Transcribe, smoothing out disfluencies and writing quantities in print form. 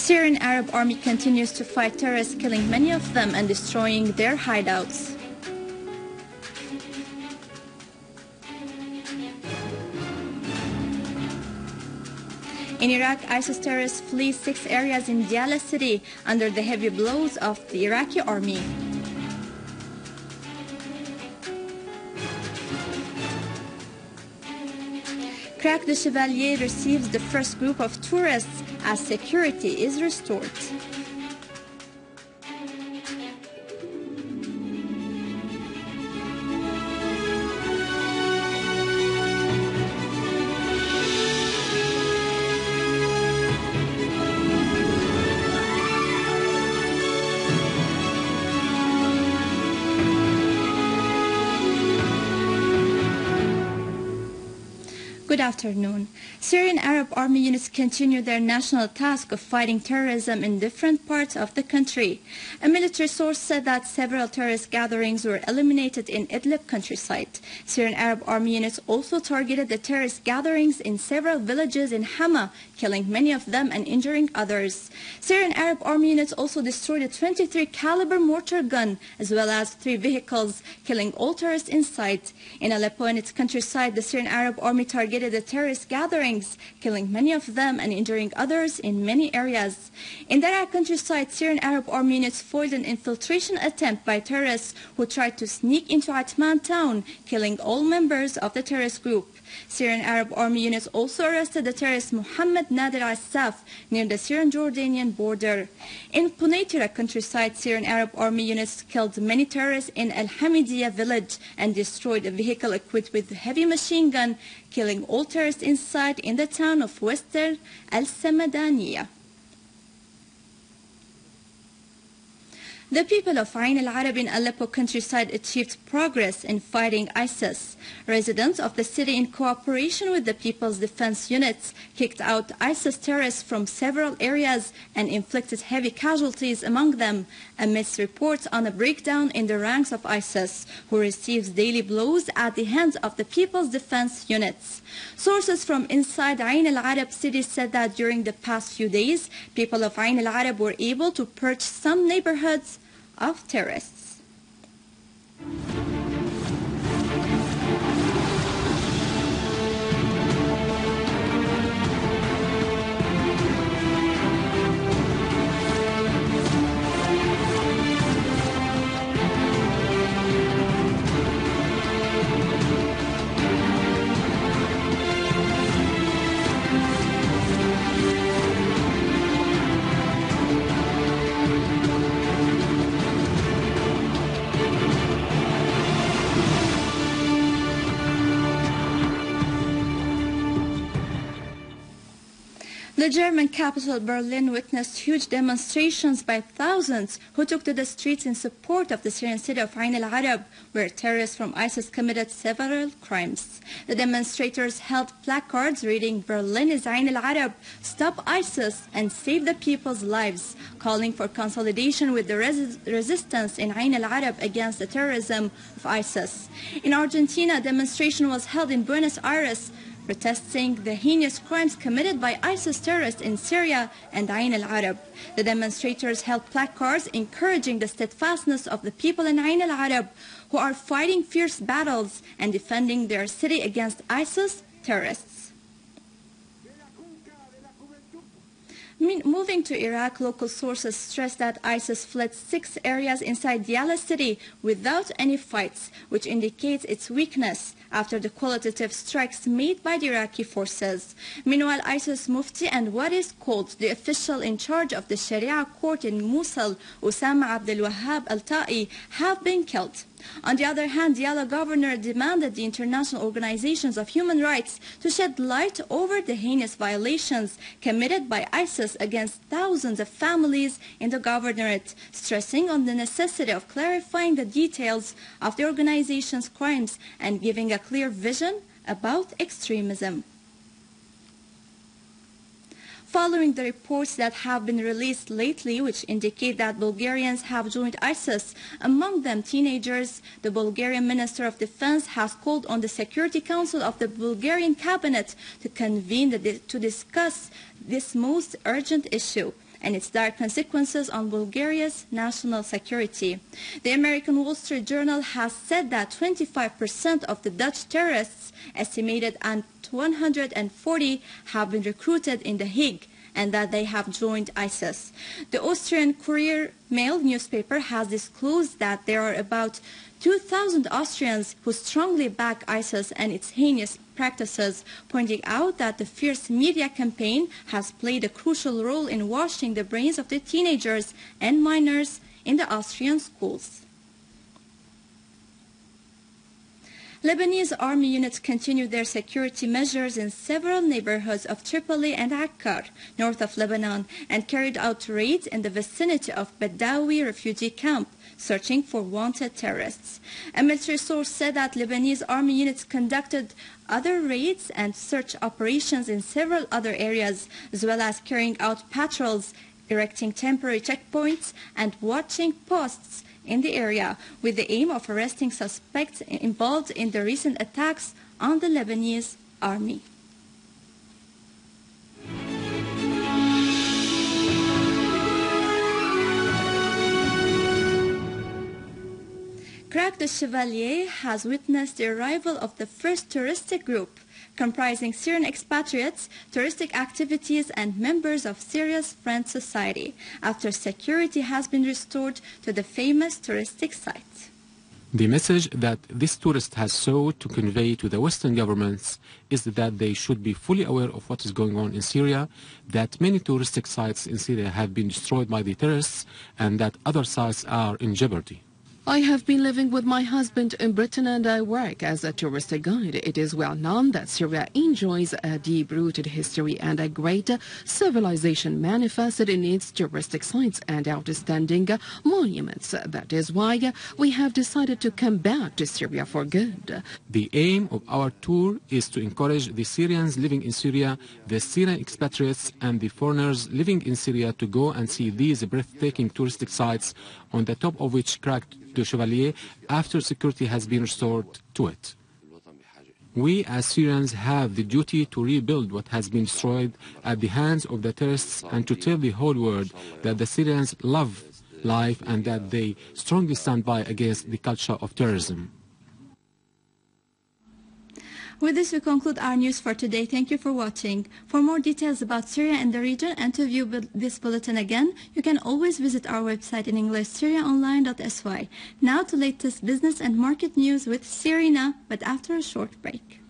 Syrian Arab army continues to fight terrorists, killing many of them and destroying their hideouts. In Iraq, ISIS terrorists flee 6 areas in Diala city under the heavy blows of the Iraqi army. Krak, the Chevaliers receives the first group of tourists as security is restored. Good afternoon. Syrian Arab army units continue their national task of fighting terrorism in different parts of the country. A military source said that several terrorist gatherings were eliminated in Idlib countryside. Syrian Arab army units also targeted the terrorist gatherings in several villages in Hama, killing many of them and injuring others. Syrian Arab army units also destroyed a 23 caliber mortar gun as well as 3 vehicles, killing all terrorists inside. In Aleppo and its countryside, the Syrian Arab army targeted the terrorist gatherings, killing many of them and injuring others in many areas. In Daraa countryside, Syrian Arab army units foiled an infiltration attempt by terrorists who tried to sneak into Atman town, killing all members of the terrorist group. Syrian Arab army units also arrested the terrorist Mohammed Nader al-Saf near the Syrian-Jordanian border. In Punaytira countryside, Syrian Arab army units killed many terrorists in Al-Hamidiyya village and destroyed a vehicle equipped with a heavy machine gun, killing all terrorists inside in the town of Western Al-Samadaniya. The people of Ain al-Arab in Aleppo countryside achieved progress in fighting ISIS. Residents of the city, in cooperation with the People's Defense Units, kicked out ISIS terrorists from several areas and inflicted heavy casualties among them, amidst reports on a breakdown in the ranks of ISIS, who receives daily blows at the hands of the People's Defense Units. Sources from inside Ain al-Arab city said that during the past few days, people of Ain al-Arab were able to purge some neighborhoods of terrorists. The German capital Berlin witnessed huge demonstrations by thousands who took to the streets in support of the Syrian city of Ain al-Arab, where terrorists from ISIS committed several crimes. The demonstrators held placards reading "Berlin is Ain al-Arab, stop ISIS and save the people's lives," calling for consolidation with the resistance in Ain al-Arab against the terrorism of ISIS. In Argentina, a demonstration was held in Buenos Aires, protesting the heinous crimes committed by ISIS terrorists in Syria and Ain al-Arab. The demonstrators held placards encouraging the steadfastness of the people in Ain al-Arab who are fighting fierce battles and defending their city against ISIS terrorists. Moving to Iraq, local sources stress that ISIS fled 6 areas inside Diala city without any fights, which indicates its weakness after the qualitative strikes made by the Iraqi forces. Meanwhile, ISIS Mufti and what is called the official in charge of the Sharia court in Mosul, Osama Abdel Wahab al-Ta'i, have been killed. On the other hand, Diala governor demanded the international organizations of human rights to shed light over the heinous violations committed by ISIS against thousands of families in the governorate, stressing on the necessity of clarifying the details of the organization's crimes and giving a clear vision about extremism. Following the reports that have been released lately, which indicate that Bulgarians have joined ISIS, among them teenagers, the Bulgarian Minister of Defense has called on the Security Council of the Bulgarian cabinet to convene to discuss this most urgent issue. and its direct consequences on Bulgaria's national security. The American Wall Street Journal has said that 25% of the Dutch terrorists, estimated at 140, have been recruited in The Hague, and that they have joined ISIS. The Austrian Courier Mail newspaper has disclosed that there are about 2,000 Austrians who strongly back ISIS and its heinous practices, pointing out that the fierce media campaign has played a crucial role in washing the brains of the teenagers and minors in the Austrian schools. Lebanese army units continue their security measures in several neighborhoods of Tripoli and Akkar, north of Lebanon, and carried out raids in the vicinity of Badawi refugee camp, searching for wanted terrorists. A military source said that Lebanese army units conducted other raids and search operations in several other areas, as well as carrying out patrols, erecting temporary checkpoints, and watching posts in the area, with the aim of arresting suspects involved in the recent attacks on the Lebanese army. Krak, the Chevaliers, has witnessed the arrival of the first touristic group, comprising Syrian expatriates, touristic activities, and members of Syria's Friends Society, after security has been restored to the famous touristic site. The message that this tourist has sought to convey to the Western governments is that they should be fully aware of what is going on in Syria, that many touristic sites in Syria have been destroyed by the terrorists, and that other sites are in jeopardy. I have been living with my husband in Britain and I work as a touristic guide. It is well known that Syria enjoys a deep-rooted history and a great civilization manifested in its touristic sites and outstanding monuments. That is why we have decided to come back to Syria for good. The aim of our tour is to encourage the Syrians living in Syria, the Syrian expatriates and the foreigners living in Syria to go and see these breathtaking touristic sites, on the top of which Krak the Chevalier, after security has been restored to it. We as Syrians have the duty to rebuild what has been destroyed at the hands of the terrorists and to tell the whole world that the Syrians love life and that they strongly stand by against the culture of terrorism. With this, we conclude our news for today. Thank you for watching. For more details about Syria and the region and to view this bulletin again, you can always visit our website in English, syriaonline.sy. Now to latest business and market news with Serena, but after a short break.